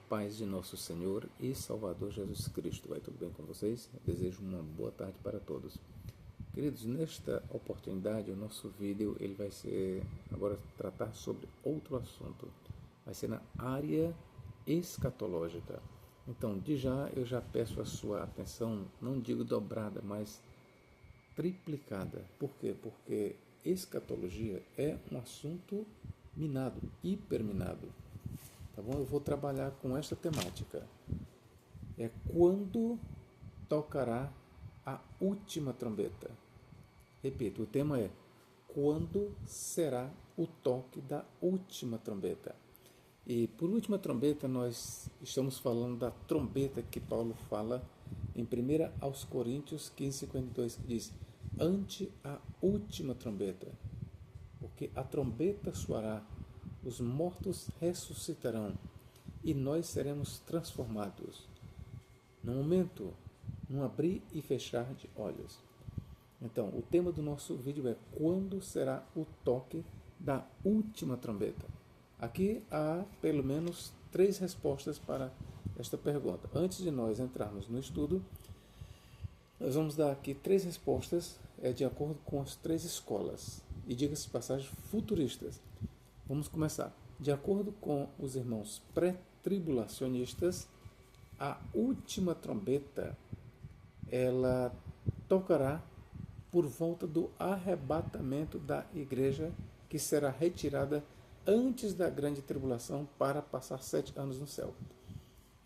paz de nosso Senhor e Salvador Jesus Cristo. Vai tudo bem com vocês? Eu desejo uma boa tarde para todos. Queridos, nesta oportunidade, o nosso vídeo ele vai ser agora tratar sobre outro assunto. Vai ser na área escatológica. Então, de já, eu já peço a sua atenção, não digo dobrada, mas triplicada. Por quê? Porque escatologia é um assunto minado, hiperminado. Tá bom? Eu vou trabalhar com esta temática. É quando tocará a última trombeta. Repito, o tema é quando será o toque da última trombeta. E por última trombeta nós estamos falando da trombeta que Paulo fala em 1 aos Coríntios 15:52, que diz: ante a última trombeta, porque a trombeta soará, os mortos ressuscitarão e nós seremos transformados. No momento, num abrir e fechar de olhos. Então, o tema do nosso vídeo é quando será o toque da última trombeta. Aqui há pelo menos 3 respostas para esta pergunta. Antes de nós entrarmos no estudo, nós vamos dar aqui 3 respostas de acordo com as 3 escolas. E diga-se de passagem, futuristas. Vamos começar. De acordo com os irmãos pré-tribulacionistas, a última trombeta ela tocará por volta do arrebatamento da igreja, que será retirada antes da grande tribulação para passar 7 anos no céu.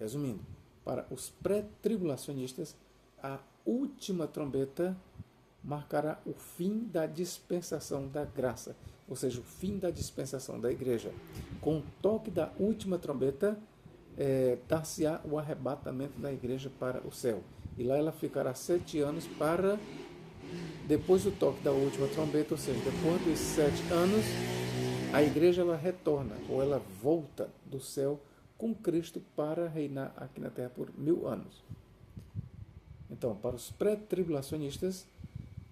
Resumindo, para os pré-tribulacionistas, a última trombeta marcará o fim da dispensação da graça, ou seja, o fim da dispensação da igreja. Com o toque da última trombeta, dar-se-á o arrebatamento da igreja para o céu. E lá ela ficará 7 anos para, depois do toque da última trombeta, ou seja, depois dos 7 anos, a igreja ela retorna, ou ela volta do céu com Cristo para reinar aqui na terra por 1000 anos. Então, para os pré-tribulacionistas,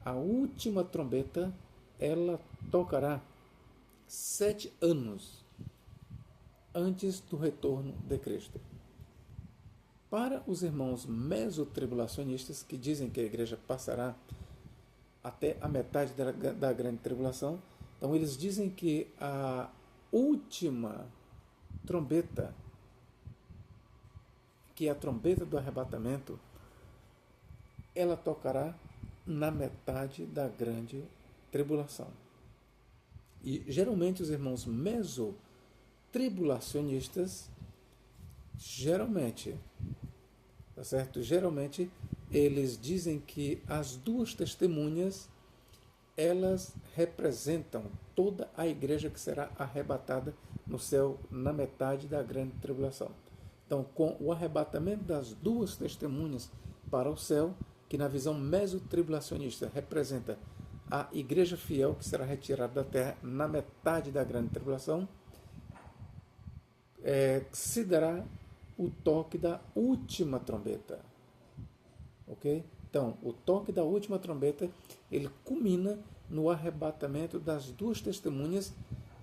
a última trombeta, ela tocará 7 anos antes do retorno de Cristo. Para os irmãos mesotribulacionistas, que dizem que a igreja passará até a metade da grande tribulação, então eles dizem que a última trombeta, que é a trombeta do arrebatamento, ela tocará na metade da grande tribulação. E geralmente os irmãos mesotribulacionistas, tá certo? Geralmente eles dizem que as 2 testemunhas elas representam toda a igreja que será arrebatada no céu na metade da grande tribulação. Então, com o arrebatamento das 2 testemunhas para o céu, que na visão mesotribulacionista representa a igreja fiel que será retirada da terra na metade da grande tribulação, se dará o toque da última trombeta. Ok? Então, o toque da última trombeta, ele culmina no arrebatamento das 2 testemunhas,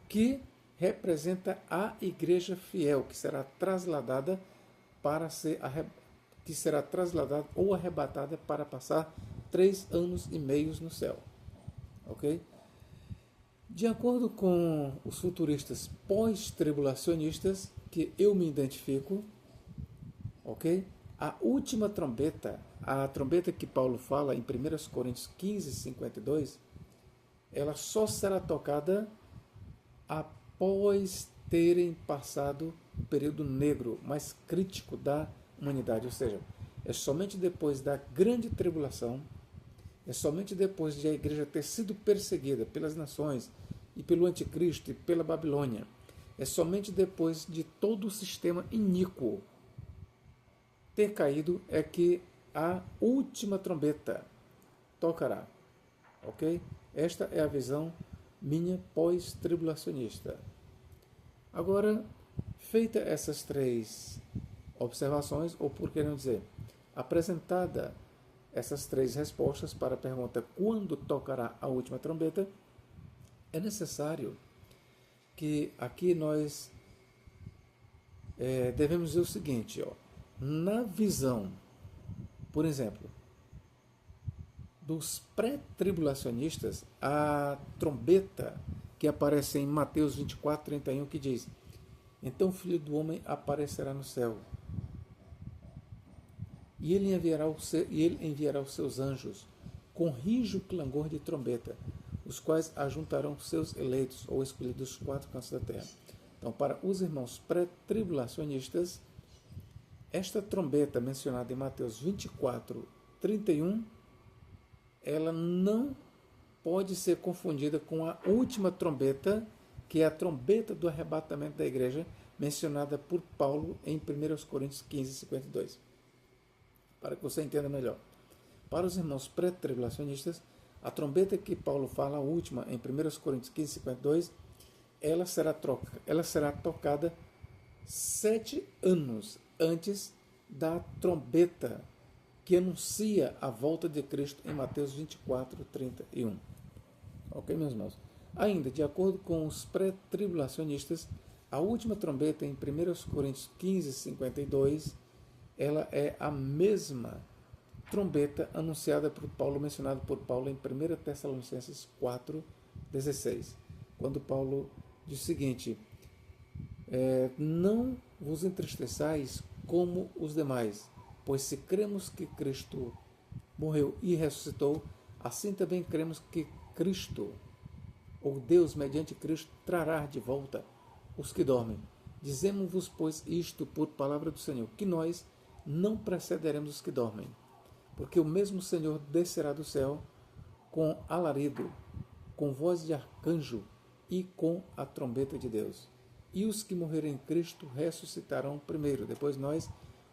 que representa a igreja fiel, que será trasladada ou arrebatada para passar 3 anos e meio no céu. Ok? De acordo com os futuristas pós-tribulacionistas, que eu me identifico, ok? A última trombeta, a trombeta que Paulo fala em 1 Coríntios 15:52, ela só será tocada após terem passado o período negro, mais crítico da humanidade, ou seja, é somente depois da grande tribulação, é somente depois de a igreja ter sido perseguida pelas nações e pelo anticristo e pela Babilônia, é somente depois de todo o sistema iníquo ter caído é que a última trombeta tocará. Ok? Esta é a visão minha pós-tribulacionista. Agora, feita essas 3 observações, ou por que não dizer, apresentada essas 3 respostas para a pergunta quando tocará a última trombeta, é necessário que aqui nós devemos dizer o seguinte, ó, na visão, por exemplo, dos pré-tribulacionistas, a trombeta que aparece em Mateus 24, 31, que diz: então o Filho do Homem aparecerá no céu, e ele enviará os seus anjos com rijo clangor de trombeta, os quais ajuntarão seus eleitos ou escolhidos dos quatro cantos da terra. Então, para os irmãos pré-tribulacionistas, esta trombeta mencionada em Mateus 24, 31, ela não pode ser confundida com a última trombeta, que é a trombeta do arrebatamento da igreja, mencionada por Paulo em 1 Coríntios 15, 52. Para que você entenda melhor. Para os irmãos pré-tribulacionistas, a trombeta que Paulo fala, a última, em 1 Coríntios 15, 52, ela será tocada 7 anos antes da trombeta que anuncia a volta de Cristo em Mateus 24, 31. Ok, meus irmãos? Ainda, de acordo com os pré-tribulacionistas, a última trombeta em 1 Coríntios 15, 52, ela é a mesma trombeta anunciada por Paulo, mencionada por Paulo em 1 Tessalonicenses 4, 16, quando Paulo diz o seguinte: não vos entristeçais como os demais, pois se cremos que Cristo morreu e ressuscitou, assim também cremos que Cristo, ou Deus, mediante Cristo, trará de volta os que dormem. Dizemos-vos, pois, isto por palavra do Senhor, que nós não precederemos os que dormem, porque o mesmo Senhor descerá do céu com alarido, com voz de arcanjo e com a trombeta de Deus. E os que morrerem em Cristo ressuscitarão primeiro. Depois nós,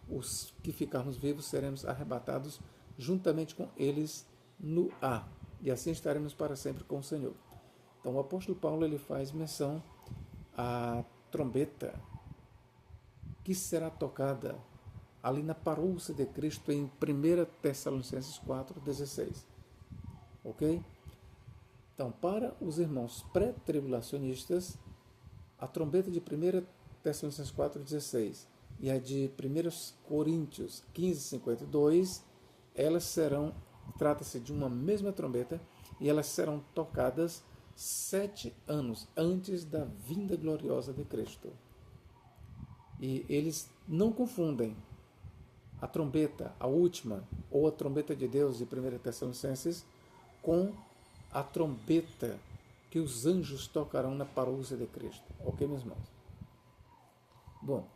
os que ficarmos vivos, seremos arrebatados juntamente com eles no ar. E assim estaremos para sempre com o Senhor. Então o apóstolo Paulo ele faz menção à trombeta que será tocada ali na parouça de Cristo em 1 Tessalonicenses 4, 16. Ok? Então, para os irmãos pré-tribulacionistas, a trombeta de 1 Tessalonicenses 4, 16 e a de 1 Coríntios 15, 52, trata-se de uma mesma trombeta e elas serão tocadas 7 anos antes da vinda gloriosa de Cristo. E eles não confundem a trombeta, a última, ou a trombeta de Deus de 1 Tessalonicenses, com a trombeta que os anjos tocarão na parousia de Cristo. Ok, meus irmãos? Bom,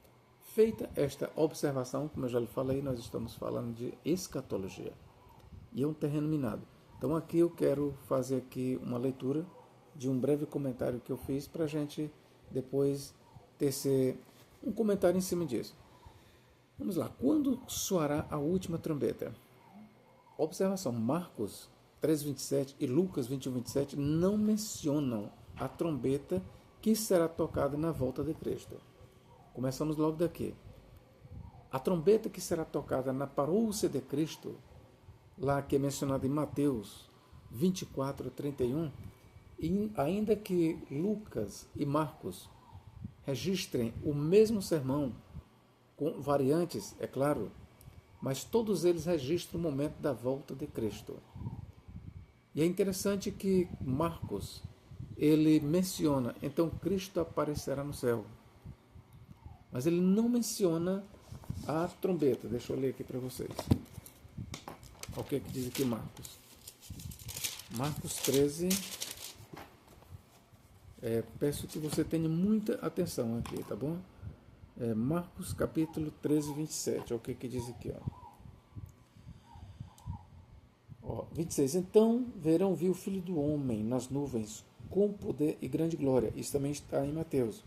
feita esta observação, como eu já lhe falei, nós estamos falando de escatologia. E é um terreno minado. Então aqui eu quero fazer aqui uma leitura de um breve comentário que eu fiz para a gente depois tecer um comentário em cima disso. Vamos lá. Quando soará a última trombeta? Observação. Marcos 3:27 e Lucas 21:27 não mencionam a trombeta que será tocada na volta de Cristo. Começamos logo daqui. A trombeta que será tocada na parousia de Cristo, lá que é mencionada em Mateus 24, 31, e ainda que Lucas e Marcos registrem o mesmo sermão, com variantes, é claro, mas todos eles registram o momento da volta de Cristo. E é interessante que Marcos, ele menciona, então Cristo aparecerá no céu. Mas ele não menciona a trombeta. Deixa eu ler aqui para vocês. O que diz aqui Marcos? Marcos 13. Peço que você tenha muita atenção aqui, tá bom? Marcos capítulo 13, 27. O que diz aqui, ó. 26. Então verão vir o Filho do Homem nas nuvens com poder e grande glória. Isso também está em Mateus.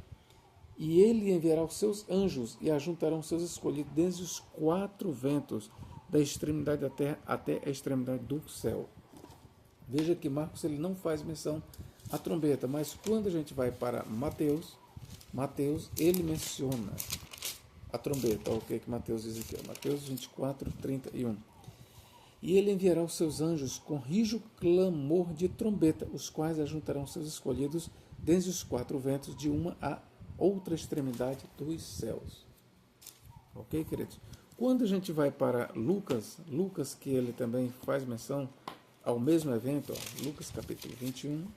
E ele enviará os seus anjos e ajuntarão os seus escolhidos desde os 4 ventos, da extremidade da terra até a extremidade do céu. Veja que Marcos ele não faz menção à trombeta, mas quando a gente vai para Mateus ele menciona a trombeta. O que Mateus diz aqui? Mateus 24, 31. E ele enviará os seus anjos com rijo clamor de trombeta, os quais ajuntarão seus escolhidos desde os 4 ventos, de uma a outra extremidade dos céus. Ok, queridos? Quando a gente vai para Lucas, que ele também faz menção ao mesmo evento, ó, Lucas capítulo 21,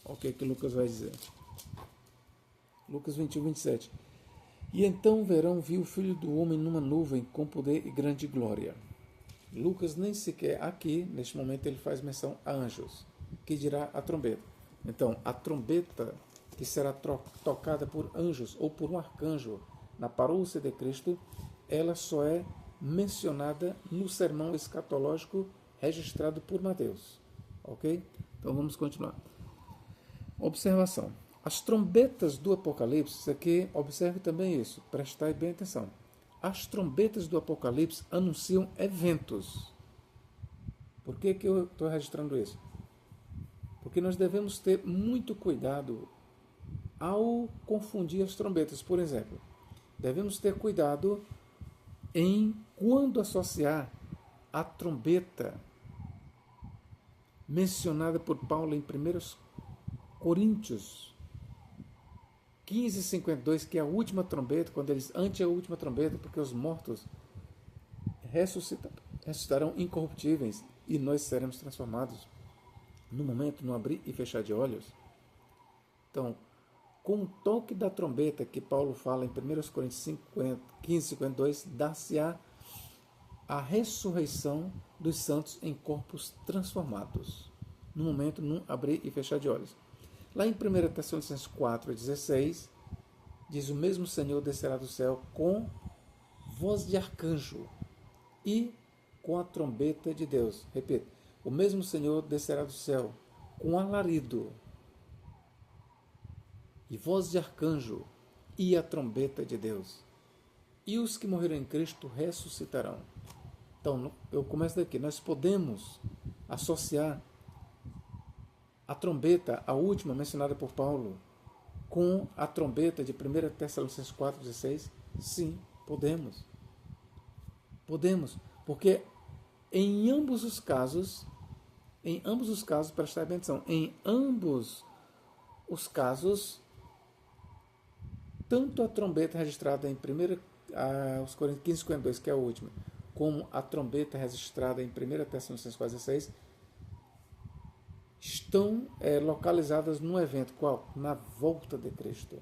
ok, que Lucas vai dizer? Lucas 21, 27. E então verão, viu o Filho do Homem numa nuvem com poder e grande glória. Lucas nem sequer aqui, neste momento, ele faz menção a anjos, que dirá a trombeta. Então, a trombeta que será tocada por anjos ou por um arcanjo na parousia de Cristo, ela só é mencionada no sermão escatológico registrado por Mateus. Ok? Então vamos continuar. Observação. As trombetas do Apocalipse, isso aqui, observe também isso, prestai bem atenção. As trombetas do Apocalipse anunciam eventos. Por que eu estou registrando isso? Porque nós devemos ter muito cuidado ao confundir as trombetas. Por exemplo, devemos ter cuidado em quando associar a trombeta mencionada por Paulo em 1 Coríntios 15:52, que é a última trombeta, quando eles ante a última trombeta, porque os mortos ressuscitarão incorruptíveis e nós seremos transformados no momento, no abrir e fechar de olhos. Então, com o toque da trombeta que Paulo fala em 1 Coríntios 15:52, dá-se-á a ressurreição dos santos em corpos transformados, no momento, no abrir e fechar de olhos. Lá em 1 Tessalonicenses 4:16, diz: o mesmo Senhor descerá do céu com voz de arcanjo e com a trombeta de Deus. Repito, o mesmo Senhor descerá do céu com alarido e voz de arcanjo e a trombeta de Deus. E os que morreram em Cristo ressuscitarão. Então, eu começo daqui. Nós podemos associar a trombeta, a última mencionada por Paulo, com a trombeta de 1 Tessalonicenses 4:16? Sim, podemos. Podemos, porque em ambos os casos, prestar bem atenção, em ambos os casos, tanto a trombeta registrada em 1 Coríntios 15:52, que é a última, como a trombeta registrada em 1 Tessalonicenses 4:16, estão localizadas no evento. Qual? Na volta de Cristo.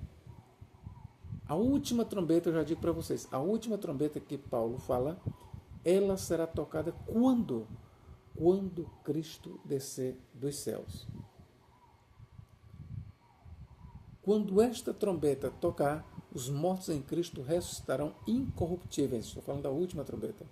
A última trombeta, eu já digo para vocês, a última trombeta que Paulo fala, ela será tocada quando? Quando Cristo descer dos céus. Quando esta trombeta tocar, os mortos em Cristo ressuscitarão incorruptíveis. Estou falando da última trombeta.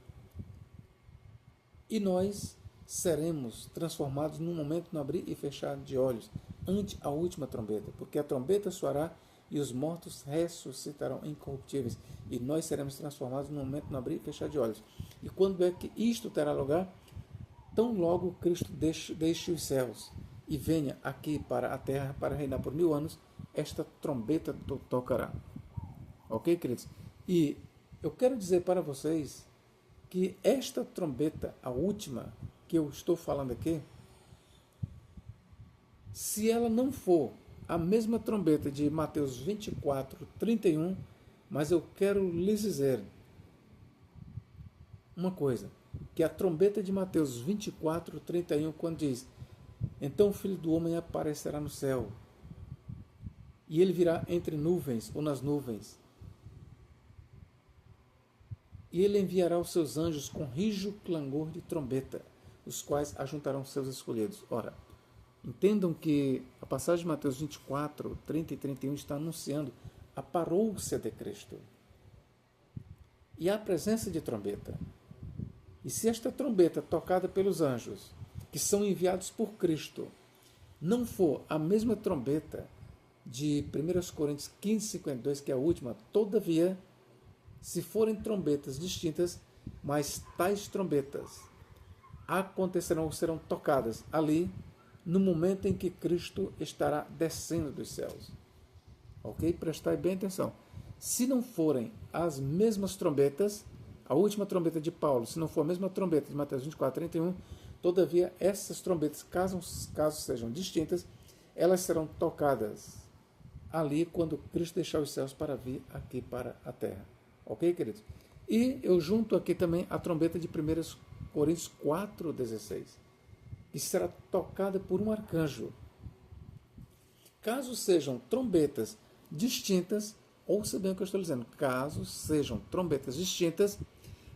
E nós seremos transformados num momento no abrir e fechar de olhos, ante a última trombeta, porque a trombeta soará e os mortos ressuscitarão incorruptíveis, e nós seremos transformados num momento no abrir e fechar de olhos. E quando é que isto terá lugar? Tão logo Cristo deixe os céus e venha aqui para a terra para reinar por 1000 anos, esta trombeta tocará. Ok, queridos? E eu quero dizer para vocês que esta trombeta, a última que eu estou falando aqui, se ela não for a mesma trombeta de Mateus 24:31, mas eu quero lhes dizer uma coisa, que a trombeta de Mateus 24:31, quando diz: então o Filho do Homem aparecerá no céu, e ele virá entre nuvens ou nas nuvens, e ele enviará os seus anjos com rijo clangor de trombeta, os quais ajuntarão seus escolhidos. Ora, entendam que a passagem de Mateus 24:30 e 31 está anunciando a parousia de Cristo e a presença de trombeta. E se esta trombeta tocada pelos anjos, que são enviados por Cristo, não for a mesma trombeta de 1 Coríntios 15:52, que é a última, todavia, se forem trombetas distintas, mas tais trombetas acontecerão ou serão tocadas ali no momento em que Cristo estará descendo dos céus. Ok? Prestai bem atenção. Se não forem as mesmas trombetas, a última trombeta de Paulo, se não for a mesma trombeta de Mateus 24:31, todavia essas trombetas, caso sejam distintas, elas serão tocadas ali quando Cristo deixar os céus para vir aqui para a terra. Ok, queridos? E eu junto aqui também a trombeta de 1 Coríntios 4,16, que será tocada por um arcanjo. Caso sejam trombetas distintas, ouça bem o que eu estou dizendo, caso sejam trombetas distintas,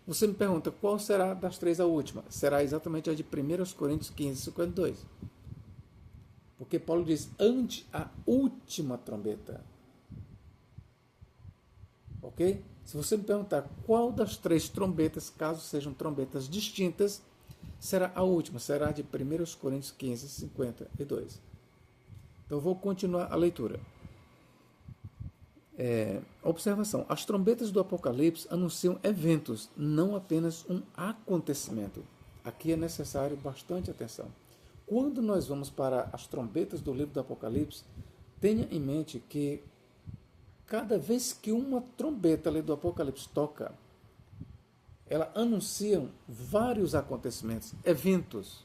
você me pergunta qual será das três a última? Será exatamente a de 1 Coríntios 15:52. Porque Paulo diz, ante a última trombeta. Ok? Se você me perguntar qual das três trombetas, caso sejam trombetas distintas, será a última, será a de 1 Coríntios 15:52. Então eu vou continuar a leitura. Observação. As trombetas do Apocalipse anunciam eventos, não apenas um acontecimento. Aqui é necessário bastante atenção. Quando nós vamos para as trombetas do livro do Apocalipse, tenha em mente que cada vez que uma trombeta ali do Apocalipse toca, ela anuncia vários acontecimentos, eventos,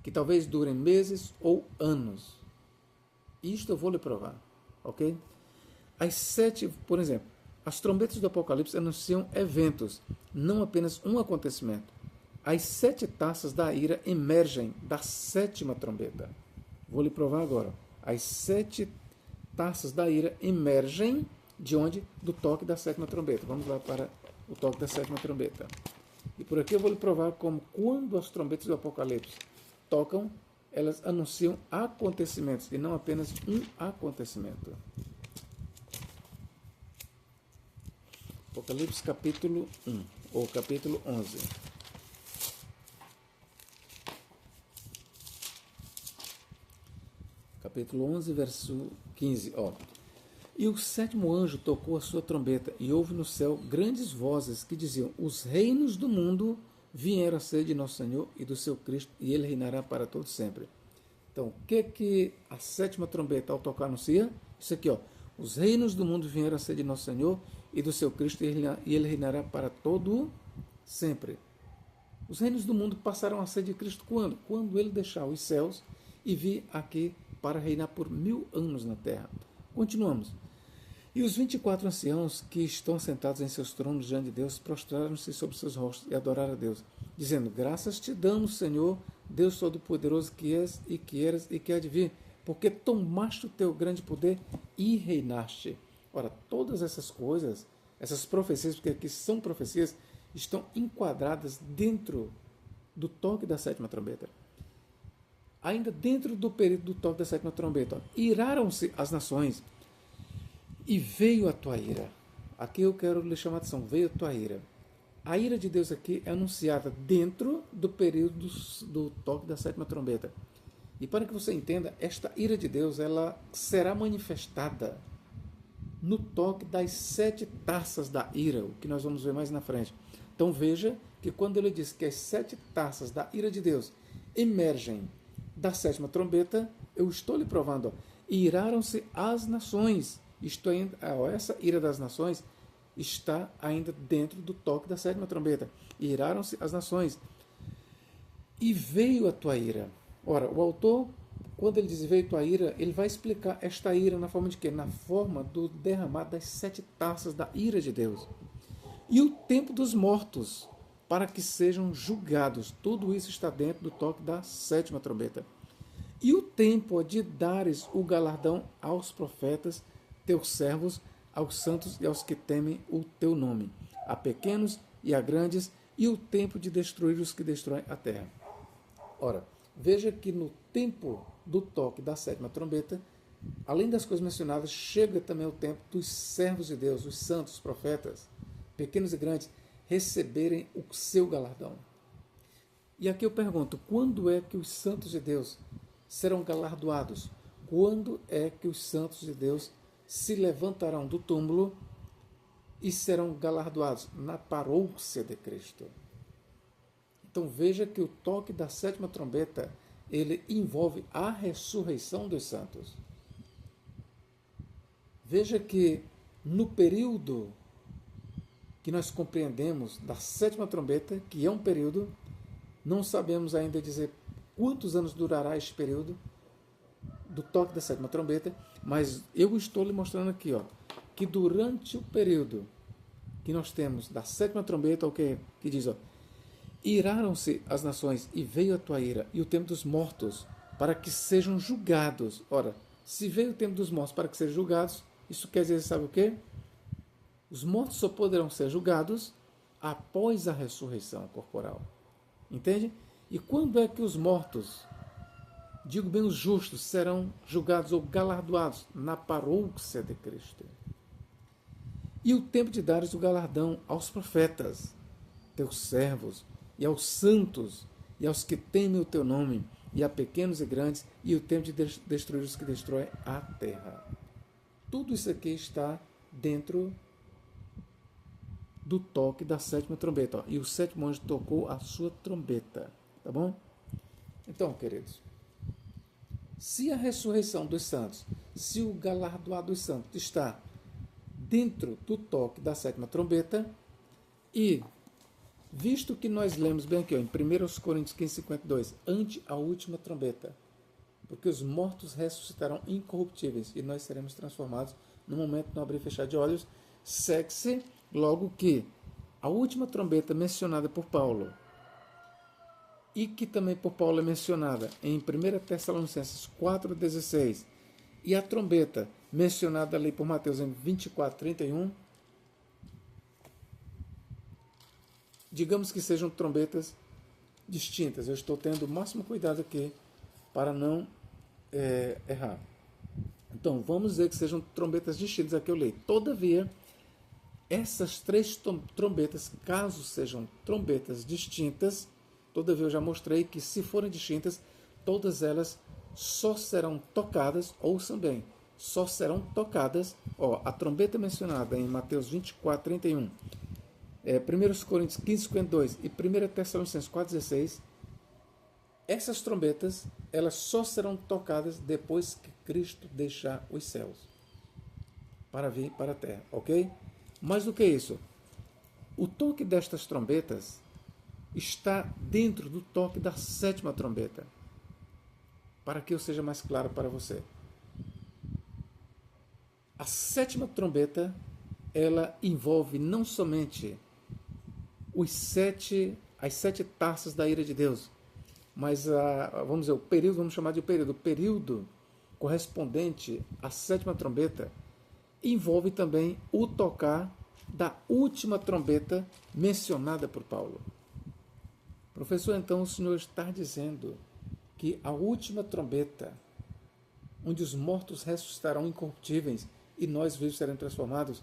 que talvez durem meses ou anos. Isto eu vou lhe provar, ok? Por exemplo, as trombetas do Apocalipse anunciam eventos, não apenas um acontecimento. As 7 taças da ira emergem da 7ª trombeta. Vou lhe provar agora. As 7 taças da ira emergem de onde? Do toque da 7ª trombeta. Vamos lá para o toque da 7ª trombeta. E por aqui eu vou lhe provar como quando as trombetas do Apocalipse tocam, elas anunciam acontecimentos e não apenas um acontecimento. Apocalipse capítulo 1, ou capítulo 11. Capítulo 11, verso 15. E o 7º anjo tocou a sua trombeta, e houve no céu grandes vozes que diziam, os reinos do mundo vieram a ser de nosso Senhor e do seu Cristo, e ele reinará para todo sempre. Então, o que a 7ª trombeta ao tocar anuncia? Isso aqui, os reinos do mundo vieram a ser de nosso Senhor e do seu Cristo, e ele reinará para todo sempre. Os reinos do mundo passaram a ser de Cristo quando? Quando ele deixar os céus e vir aqui para reinar por 1000 anos na terra. Continuamos. E os 24 anciãos que estão sentados em seus tronos diante de Deus prostraram-se sobre seus rostos e adoraram a Deus, dizendo, graças te damos, Senhor, Deus Todo-Poderoso que és e que eras e que há de vir, porque tomaste o teu grande poder e reinaste. Ora, todas essas coisas, essas profecias, porque aqui são profecias, estão enquadradas dentro do toque da 7ª trombeta. Ainda dentro do período do toque da 7ª trombeta, iraram-se as nações e veio a tua ira. Aqui eu quero lhe chamar a atenção, veio a tua ira. A ira de Deus aqui é anunciada dentro do período do toque da 7ª trombeta. E para que você entenda, esta ira de Deus ela será manifestada no toque das 7 taças da ira, o que nós vamos ver mais na frente. Então veja que quando ele diz que as 7 taças da ira de Deus emergem da 7ª trombeta, eu estou lhe provando, iraram-se as nações. Essa ira das nações está ainda dentro do toque da 7ª trombeta. Iraram-se as nações. E veio a tua ira. Ora, o autor, quando ele diz veio a tua ira, ele vai explicar esta ira na forma de quê? Na forma do derramar das 7 taças da ira de Deus. E o tempo dos mortos, para que sejam julgados. Tudo isso está dentro do toque da 7ª trombeta. E o tempo de dares o galardão aos profetas, teus servos, aos santos e aos que temem o teu nome, a pequenos e a grandes, e o tempo de destruir os que destroem a terra. Ora, veja que no tempo do toque da 7ª trombeta, além das coisas mencionadas, chega também o tempo dos servos de Deus, os santos, os profetas, pequenos e grandes, receberem o seu galardão. E aqui eu pergunto, quando é que os santos de Deus serão galardoados? Quando é que os santos de Deus se levantarão do túmulo e serão galardoados? Na parousia de Cristo. Então veja que o toque da 7ª trombeta, ele envolve a ressurreição dos santos. Veja que no período que nós compreendemos da 7ª trombeta, que é um período, não sabemos ainda dizer quantos anos durará este período do toque da 7ª trombeta, mas eu estou lhe mostrando aqui, que durante o período que nós temos da sétima trombeta, que diz, ó, iraram-se as nações e veio a tua ira e o tempo dos mortos para que sejam julgados. Ora, se veio o tempo dos mortos para que sejam julgados, isso quer dizer, sabe o quê? Os mortos só poderão ser julgados após a ressurreição corporal. Entende? E quando é que os mortos, digo bem os justos, serão julgados ou galardoados? Na parouxia de Cristo. E o tempo de dares o galardão aos profetas, teus servos, e aos santos, e aos que temem o teu nome, e a pequenos e grandes, e o tempo de destruir os que destroem a terra. Tudo isso aqui está dentro do toque da sétima trombeta. Ó. E o sétimo anjo tocou a sua trombeta. Tá bom? Então, queridos, se a ressurreição dos santos, se o galardoar dos santos está dentro do toque da sétima trombeta, e visto que nós lemos bem aqui, ó, em 1 Coríntios 15:52, ante a última trombeta, porque os mortos ressuscitarão incorruptíveis e nós seremos transformados no momento de não abrir e fechar de olhos, segue-se logo que a última trombeta mencionada por Paulo, e que também por Paulo é mencionada em 1 Tessalonicenses 4,16, e a trombeta mencionada ali por Mateus em 24:31, digamos que sejam trombetas distintas. Eu estou tendo o máximo cuidado aqui para não errar. Então, vamos dizer que sejam trombetas distintas. Aqui eu leio. Todavia, essas três trombetas, caso sejam trombetas distintas, todavia eu já mostrei que se forem distintas, todas elas só serão tocadas, ouçam bem, só serão tocadas, ó, a trombeta mencionada em Mateus 24:31, 1 Coríntios 15:52 e 1 Tessalonicenses 4:16, essas trombetas, elas só serão tocadas depois que Cristo deixar os céus para vir para a terra, ok? Mais do que isso, o toque destas trombetas está dentro do toque da sétima trombeta, para que eu seja mais claro para você. A sétima trombeta, ela envolve não somente as sete taças da ira de Deus, mas vamos dizer, o período, vamos chamar de período, o período correspondente à sétima trombeta envolve também o tocar da última trombeta mencionada por Paulo. Professor, então o senhor está dizendo que a última trombeta, onde os mortos ressuscitarão incorruptíveis e nós vivos seremos transformados,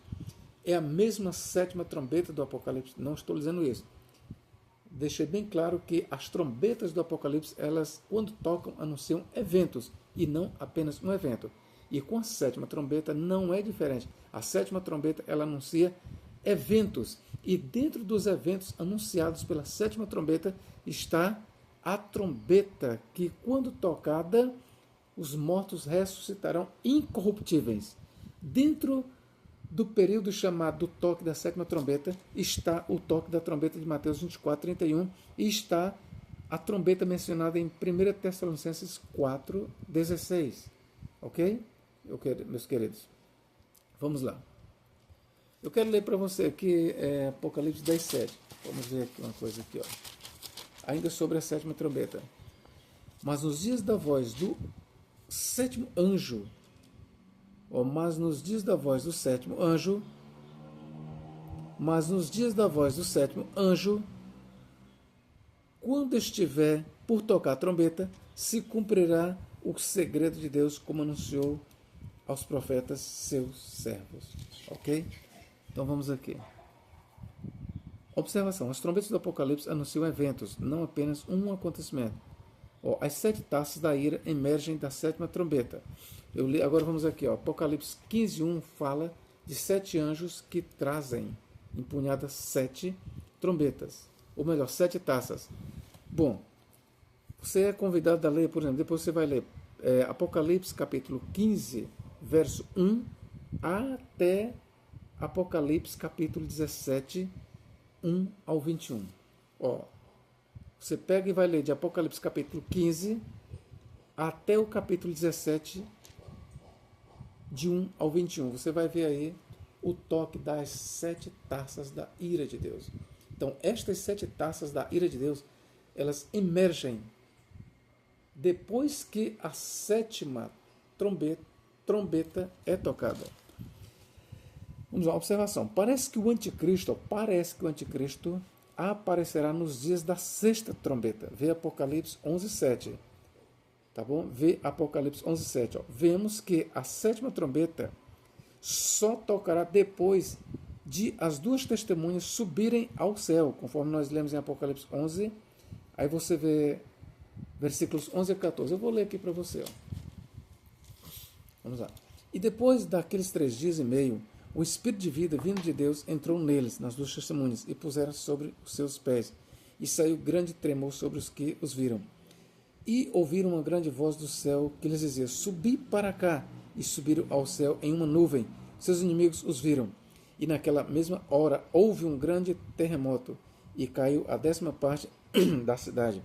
é a mesma sétima trombeta do Apocalipse? Não estou dizendo isso. Deixei bem claro que as trombetas do Apocalipse, elas, quando tocam, anunciam eventos, e não apenas um evento. E com a sétima trombeta não é diferente. A sétima trombeta, ela anuncia eventos, e dentro dos eventos anunciados pela sétima trombeta está a trombeta que, quando tocada, os mortos ressuscitarão incorruptíveis. Dentro do período chamado toque da sétima trombeta está o toque da trombeta de Mateus 24:31 e está a trombeta mencionada em 1 Tessalonicenses 4:16. Ok? Meus queridos, vamos lá. Eu quero ler para você aqui Apocalipse 10:7. Vamos ver aqui uma coisa aqui, ó. Ainda sobre a sétima trombeta. Mas nos dias da voz do sétimo anjo, mas nos dias da voz do sétimo anjo, quando estiver por tocar a trombeta, se cumprirá o segredo de Deus, como anunciou aos profetas seus servos. Ok? Então vamos aqui. Observação: as trombetas do Apocalipse anunciam eventos, não apenas um acontecimento. As sete taças da ira emergem da sétima trombeta. Agora vamos aqui. Apocalipse 15:1 fala de 7 anjos que trazem empunhadas 7 trombetas. Ou melhor, 7 taças. Bom, você é convidado a ler, por exemplo, depois você vai ler Apocalipse capítulo 15, verso 1 até Apocalipse capítulo 17, 1 ao 21. Você pega e vai ler de Apocalipse capítulo 15 até o capítulo 17, de 1 ao 21. Você vai ver aí o toque das 7 taças da ira de Deus. Então, estas 7 taças da ira de Deus, elas emergem depois que a 7ª trombeta é tocada. Vamos lá, observação. Parece que o anticristo aparecerá nos dias da 6ª trombeta. Vê Apocalipse 11:7. Tá bom? Vê Apocalipse 11:7. Vemos que a 7ª trombeta só tocará depois de as 2 testemunhas subirem ao céu, conforme nós lemos em Apocalipse 11. Aí você vê versículos 11 a 14. Eu vou ler aqui para você. Vamos lá. E depois daqueles 3 dias e meio, o Espírito de vida vindo de Deus entrou neles, nas 2 testemunhas, e puseram sobre os seus pés. E saiu grande tremor sobre os que os viram. E ouviram uma grande voz do céu que lhes dizia: subi para cá. E subiram ao céu em uma nuvem. Seus inimigos os viram. E naquela mesma hora houve um grande terremoto, e caiu a 10ª parte da cidade.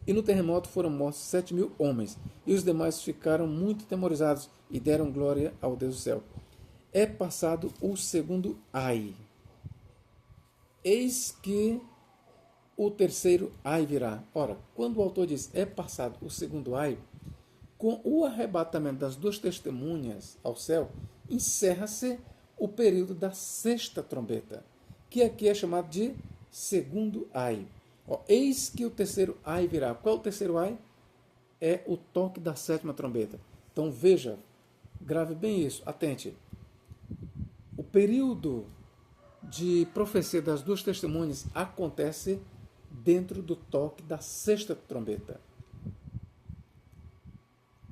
E no terremoto foram mortos 7.000 homens, e os demais ficaram muito temorizados, e deram glória ao Deus do céu. É passado o segundo ai. Eis que o terceiro ai virá. Ora, quando o autor diz é passado o segundo ai, com o arrebatamento das 2 testemunhas ao céu, encerra-se o período da 6ª trombeta, que aqui é chamado de segundo ai. Eis que o terceiro ai virá. Qual é o terceiro ai? É o toque da 7ª trombeta. Então veja, grave bem isso, atente. O período de profecia das 2 testemunhas acontece dentro do toque da 6ª trombeta.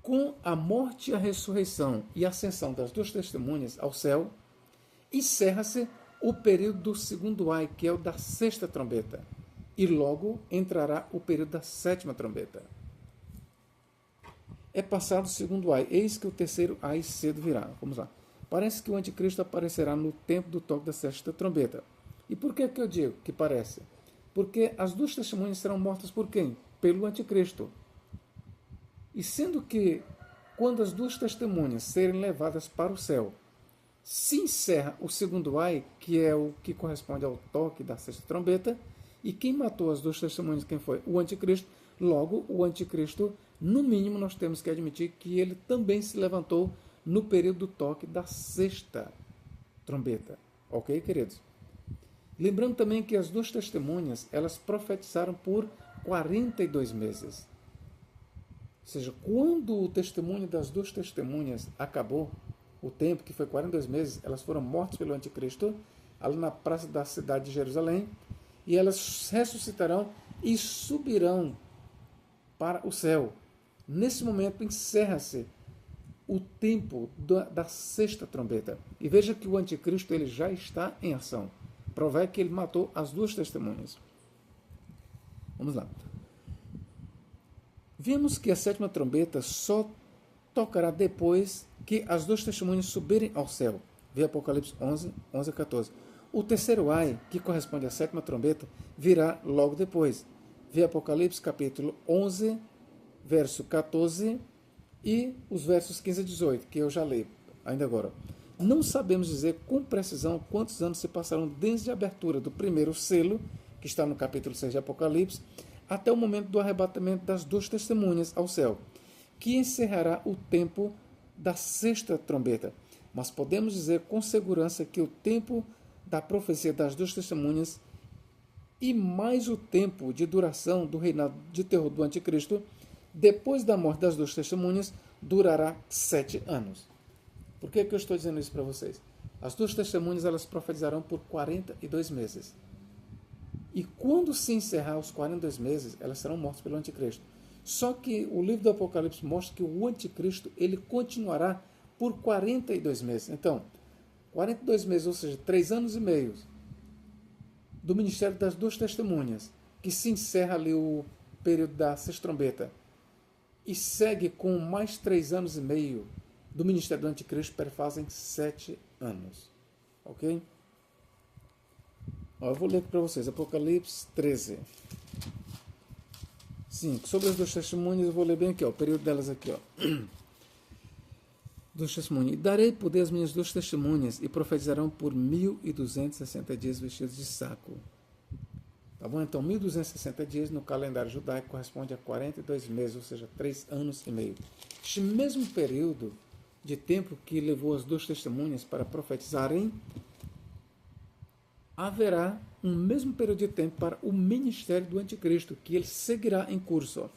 Com a morte, a ressurreição e a ascensão das 2 testemunhas ao céu, encerra-se o período do segundo ai, que é o da 6ª trombeta. E logo entrará o período da 7ª trombeta. É passado o segundo ai, eis que o terceiro ai cedo virá. Vamos lá. Parece que o anticristo aparecerá no tempo do toque da 6ª trombeta. E por que eu digo que parece? Porque as 2 testemunhas serão mortas por quem? Pelo anticristo. E sendo que, quando as 2 testemunhas serem levadas para o céu, se encerra o segundo ai, que é o que corresponde ao toque da 6ª trombeta, e quem matou as 2 testemunhas, quem foi? O anticristo. Logo, o anticristo, no mínimo, nós temos que admitir que ele também se levantou no período do toque da 6ª trombeta. Ok, queridos? Lembrando também que as 2 testemunhas, elas profetizaram por 42 meses. Ou seja, quando o testemunho das 2 testemunhas acabou, o tempo, que foi 42 meses, elas foram mortas pelo anticristo, ali na praça da cidade de Jerusalém, e elas ressuscitarão e subirão para o céu. Nesse momento encerra-se o tempo da 6ª trombeta. E veja que o anticristo ele já está em ação. Prova é que ele matou as 2 testemunhas. Vamos lá. Vemos que a 7ª trombeta só tocará depois que as 2 testemunhas subirem ao céu. Vê Apocalipse 11, 11 a 14. O terceiro ai, que corresponde à 7ª trombeta, virá logo depois. Vê Apocalipse capítulo 11, verso 14 e os versos 15 a 18, que eu já li ainda agora. Não sabemos dizer com precisão quantos anos se passarão desde a abertura do primeiro selo, que está no capítulo 6 de Apocalipse, até o momento do arrebatamento das 2 testemunhas ao céu, que encerrará o tempo da 6ª trombeta. Mas podemos dizer com segurança que o tempo da profecia das 2 testemunhas e mais o tempo de duração do reinado de terror do anticristo, depois da morte das 2 testemunhas, durará 7 anos. Por que eu estou dizendo isso para vocês? As 2 testemunhas elas profetizarão por 42 meses. E quando se encerrar os 42 meses, elas serão mortas pelo anticristo. Só que o livro do Apocalipse mostra que o anticristo ele continuará por 42 meses. Então, 42 meses, ou seja, 3 anos e meio do ministério das 2 testemunhas, que se encerra ali o período da 6ª trombeta, e segue com mais 3 anos e meio do ministério do anticristo, perfazem 7 anos. Ok? Eu vou ler aqui para vocês, Apocalipse 13. 5. Sobre as 2 testemunhas, eu vou ler bem aqui, o período delas aqui. Dos testemunhos. E darei poder às minhas duas testemunhas e profetizarão por 1260 dias vestidos de saco. Tá bom? Então, 1260 dias no calendário judaico corresponde a 42 meses, ou seja, 3 anos e meio. Este mesmo período de tempo que levou as duas testemunhas para profetizarem, haverá um mesmo período de tempo para o ministério do anticristo, que ele seguirá em curso.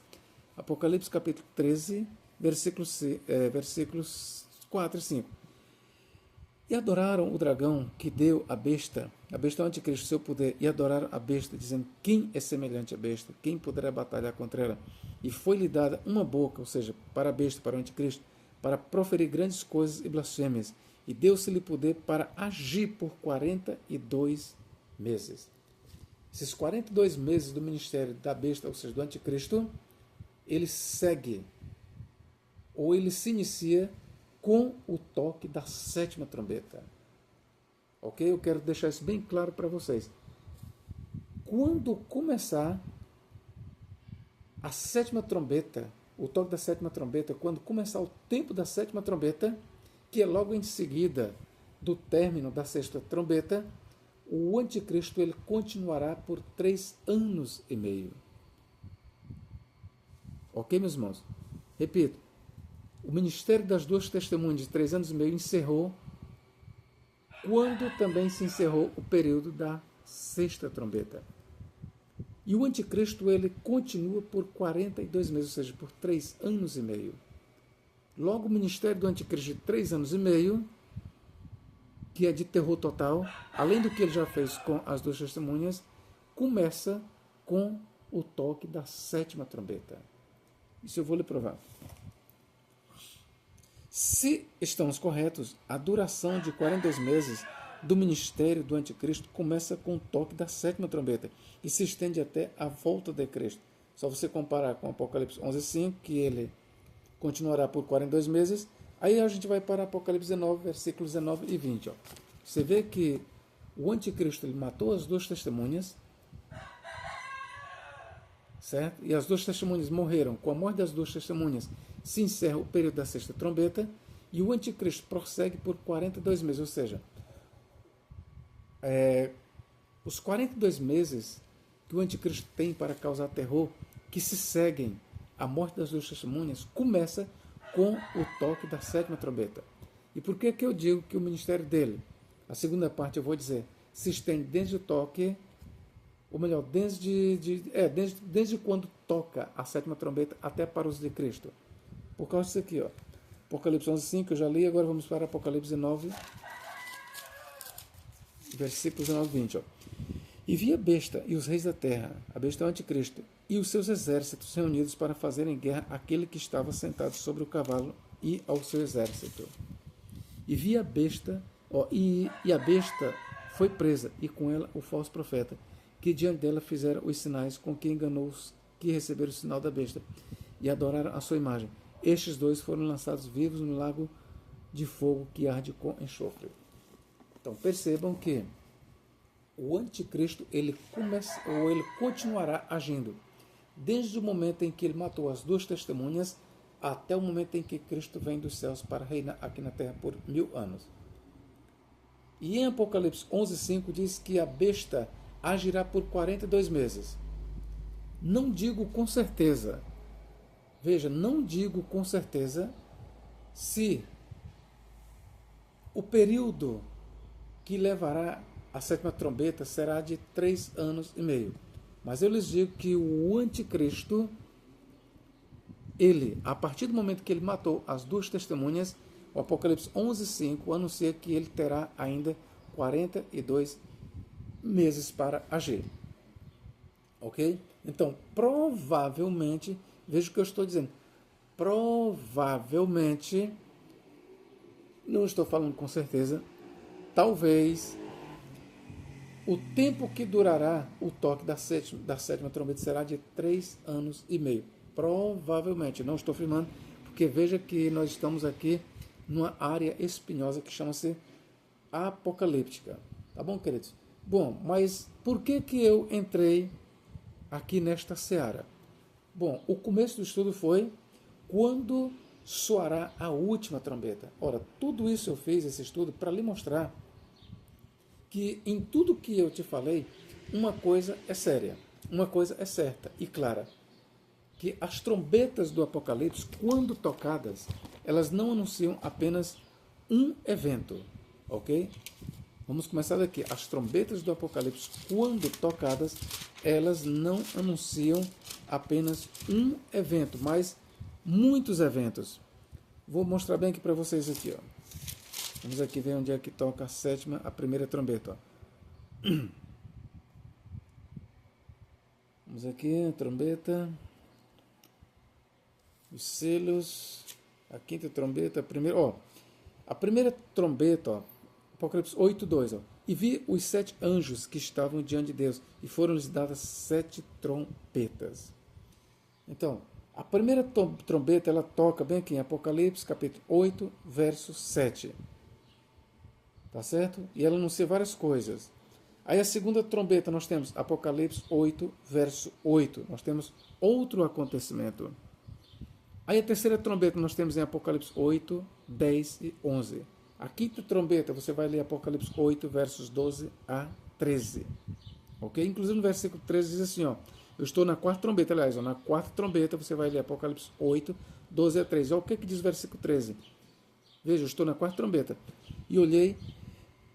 Apocalipse capítulo 13, versículos 4 e 5. E adoraram o dragão que deu a besta é o anticristo, seu poder, e adoraram a besta, dizendo: quem é semelhante à besta? Quem poderá batalhar contra ela? E foi-lhe dada uma boca, ou seja, para a besta, para o anticristo, para proferir grandes coisas e blasfêmias. E deu-se-lhe poder para agir por 42 meses. Esses 42 meses do ministério da besta, ou seja, do anticristo, ele segue, ou ele se inicia com o toque da sétima trombeta. Ok? Eu quero deixar isso bem claro para vocês. Quando começar a sétima trombeta, o toque da sétima trombeta, quando começar o tempo da sétima trombeta, que é logo em seguida do término da sexta trombeta, o anticristo ele continuará por 3 anos e meio. Ok, meus irmãos? Repito, o ministério das duas testemunhas de 3 anos e meio encerrou quando também se encerrou o período da sexta trombeta. E o anticristo ele continua por 42 meses, ou seja, por 3 anos e meio. Logo, o ministério do anticristo de 3 anos e meio, que é de terror total, além do que ele já fez com as duas testemunhas, começa com o toque da sétima trombeta. Isso eu vou lhe provar. Se estamos corretos, a duração de 42 meses do ministério do anticristo começa com o toque da sétima trombeta e se estende até a volta de Cristo. Só você comparar com Apocalipse 11:5, que ele continuará por 42 meses. Aí a gente vai para Apocalipse 19, versículos 19 e 20. Ó. Você vê que o anticristo ele matou as duas testemunhas, certo? E as duas testemunhas morreram. Com a morte das duas testemunhas se encerra o período da sexta trombeta e o anticristo prossegue por 42 meses, ou seja, os 42 meses que o anticristo tem para causar terror, que se seguem à morte das duas testemunhas, começa com o toque da sétima trombeta. E por que eu digo que o ministério dele, a segunda parte eu vou dizer, se estende desde o toque, ou melhor, desde quando toca a sétima trombeta até para os de Cristo. Por causa disso aqui, ó. Apocalipse 11:5, eu já li, agora vamos para Apocalipse 9, versículos 19 e 20. Ó. E vi a besta e os reis da terra, a besta é o anticristo, e os seus exércitos reunidos para fazerem guerra àquele que estava sentado sobre o cavalo e ao seu exército. E vi a besta, e a besta foi presa, e com ela o falso profeta, que diante dela fizeram os sinais com que enganou os que receberam o sinal da besta e adoraram a sua imagem. Estes dois foram lançados vivos no lago de fogo que arde com enxofre. Então percebam que o anticristo ele continuará agindo desde o momento em que ele matou as duas testemunhas até o momento em que Cristo vem dos céus para reinar aqui na terra por 1000 anos. E em Apocalipse 11:5 diz que a besta agirá por 42 meses. Não digo com certeza, veja, não digo com certeza se o período que levará a sétima trombeta será de 3 anos e meio. Mas eu lhes digo que o anticristo, ele, a partir do momento que ele matou as duas testemunhas, o Apocalipse 11:5 anuncia que ele terá ainda 42 meses para agir. Ok? Então, provavelmente, veja o que eu estou dizendo, provavelmente, não estou falando com certeza, talvez o tempo que durará o toque da sétima trombeta será de 3 anos e meio. Provavelmente, não estou afirmando, porque veja que nós estamos aqui numa área espinhosa que chama-se apocalíptica. Tá bom, queridos? Bom, mas por que eu entrei aqui nesta seara? Bom, o começo do estudo foi quando soará a última trombeta. Ora, tudo isso eu fiz, esse estudo, para lhe mostrar que em tudo que eu te falei, uma coisa é séria, uma coisa é certa e clara, que as trombetas do Apocalipse, quando tocadas, elas não anunciam apenas um evento, ok? Vamos começar daqui. As trombetas do Apocalipse, quando tocadas, elas não anunciam apenas um evento, mas muitos eventos. Vou mostrar bem aqui para vocês aqui, ó. Vamos aqui ver onde é que toca a primeira trombeta, ó. Vamos aqui, a trombeta, os selos, a quinta trombeta, a primeira trombeta, ó, Apocalipse 8:2, ó. E vi os 7 anjos que estavam diante de Deus, e foram-lhes dadas 7 trompetas. Então, a primeira trombeta, ela toca bem aqui em Apocalipse, capítulo 8, verso 7. Tá certo? E ela anuncia várias coisas. Aí a segunda trombeta nós temos Apocalipse 8, verso 8. Nós temos outro acontecimento. Aí a terceira trombeta nós temos em Apocalipse 8, 10 e 11. A quinta trombeta, você vai ler Apocalipse 8, versos 12 a 13. Ok? Inclusive no versículo 13 diz assim, ó. Eu estou na quarta trombeta, aliás, ó, na quarta trombeta você vai ler Apocalipse 8, 12 a 13. Olha o que diz o versículo 13. Veja, eu estou na quarta trombeta. E olhei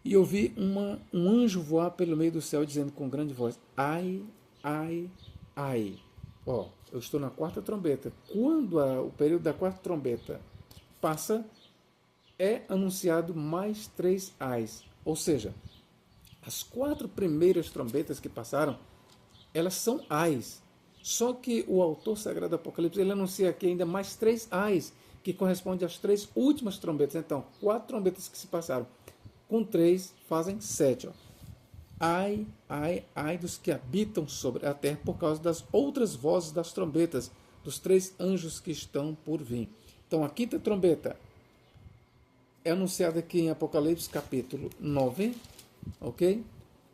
e ouvi um anjo voar pelo meio do céu, dizendo com grande voz, ai, ai, ai. Ó, eu estou na quarta trombeta. Quando o período da quarta trombeta passa, é anunciado mais 3 ais. Ou seja, as 4 primeiras trombetas que passaram, elas são ais. Só que o autor sagrado do Apocalipse, ele anuncia aqui ainda mais 3 ais, que corresponde às 3 últimas trombetas. Então, 4 trombetas que se passaram, com 3 fazem 7. Ó. Ai, ai, ai dos que habitam sobre a terra por causa das outras vozes das trombetas, dos 3 anjos que estão por vir. Então, a quinta trombeta é anunciada aqui em Apocalipse capítulo 9, ok?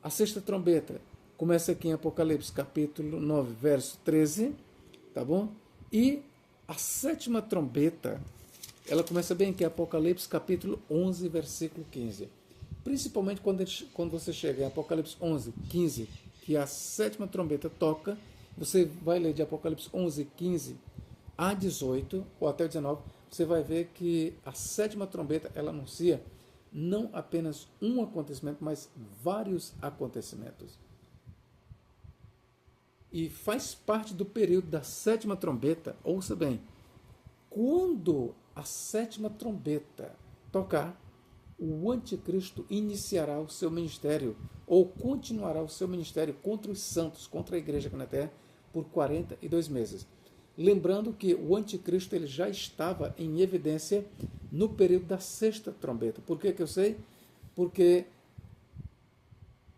A sexta trombeta começa aqui em Apocalipse capítulo 9, verso 13, tá bom? E a sétima trombeta, ela começa bem aqui em Apocalipse capítulo 11, versículo 15. Principalmente quando você chega em Apocalipse 11, 15, que a sétima trombeta toca, você vai ler de Apocalipse 11, 15 a 18, ou até 19, você vai ver que a sétima trombeta, ela anuncia não apenas um acontecimento, mas vários acontecimentos. E faz parte do período da sétima trombeta, ouça bem, quando a sétima trombeta tocar, o anticristo iniciará o seu ministério, ou continuará o seu ministério contra os santos, contra a igreja aqui na terra, por 42 meses. Lembrando que o anticristo ele já estava em evidência no período da sexta trombeta. Por que eu sei? Porque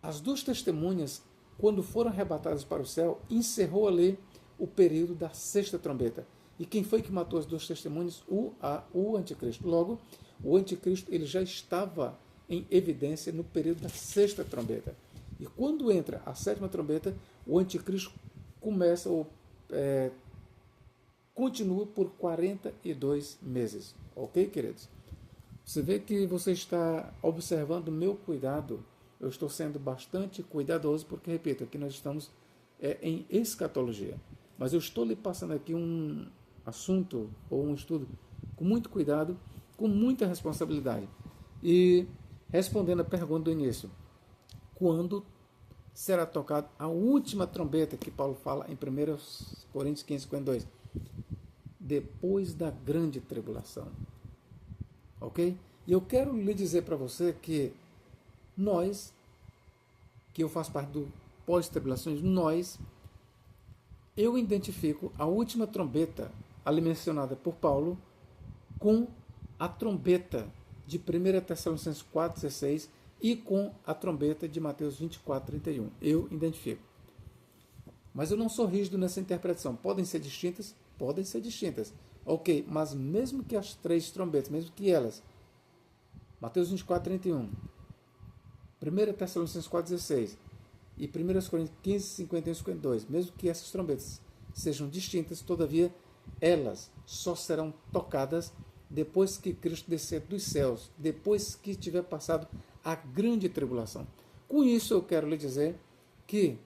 as 2 testemunhas, quando foram arrebatadas para o céu, encerrou ali o período da sexta trombeta. E quem foi que matou as 2 testemunhas? O anticristo. Logo, o anticristo ele já estava em evidência no período da sexta trombeta. E quando entra a sétima trombeta, o anticristo começa continua por 42 meses. Ok, queridos? Você vê que você está observando o meu cuidado. Eu estou sendo bastante cuidadoso, porque, repito, aqui nós estamos em escatologia. Mas eu estou lhe passando aqui um assunto ou um estudo com muito cuidado, com muita responsabilidade. E respondendo a pergunta do início, quando será tocada a última trombeta que Paulo fala em 1 Coríntios 15, 52? Depois da grande tribulação. Ok? E eu quero lhe dizer para você que nós, que eu faço parte do pós-tribulações, eu identifico a última trombeta, ali mencionada por Paulo, com a trombeta de 1 Tessalonicenses 4,16 e com a trombeta de Mateus 24,31. Eu identifico. Mas eu não sou rígido nessa interpretação. Podem ser distintas? Podem ser distintas. Ok, mas mesmo que as 3 trombetas, mesmo que elas, Mateus 24,31, 1 Tessalonicenses 4,16 e 1 Coríntios 15, 51 e 52, mesmo que essas trombetas sejam distintas, todavia elas só serão tocadas depois que Cristo descer dos céus, depois que tiver passado a grande tribulação. Com isso eu quero lhe dizer que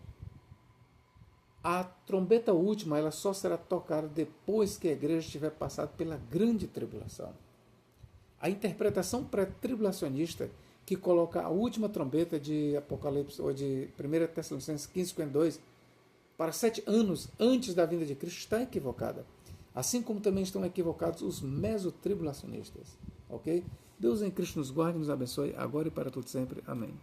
a trombeta última ela só será tocada depois que a igreja tiver passado pela grande tribulação. A interpretação pré-tribulacionista que coloca a última trombeta de Apocalipse ou de 1 Tessalonicenses 15:52 para 7 anos antes da vinda de Cristo está equivocada. Assim como também estão equivocados os mesotribulacionistas. Ok? Deus em Cristo nos guarde e nos abençoe agora e para todo sempre. Amém.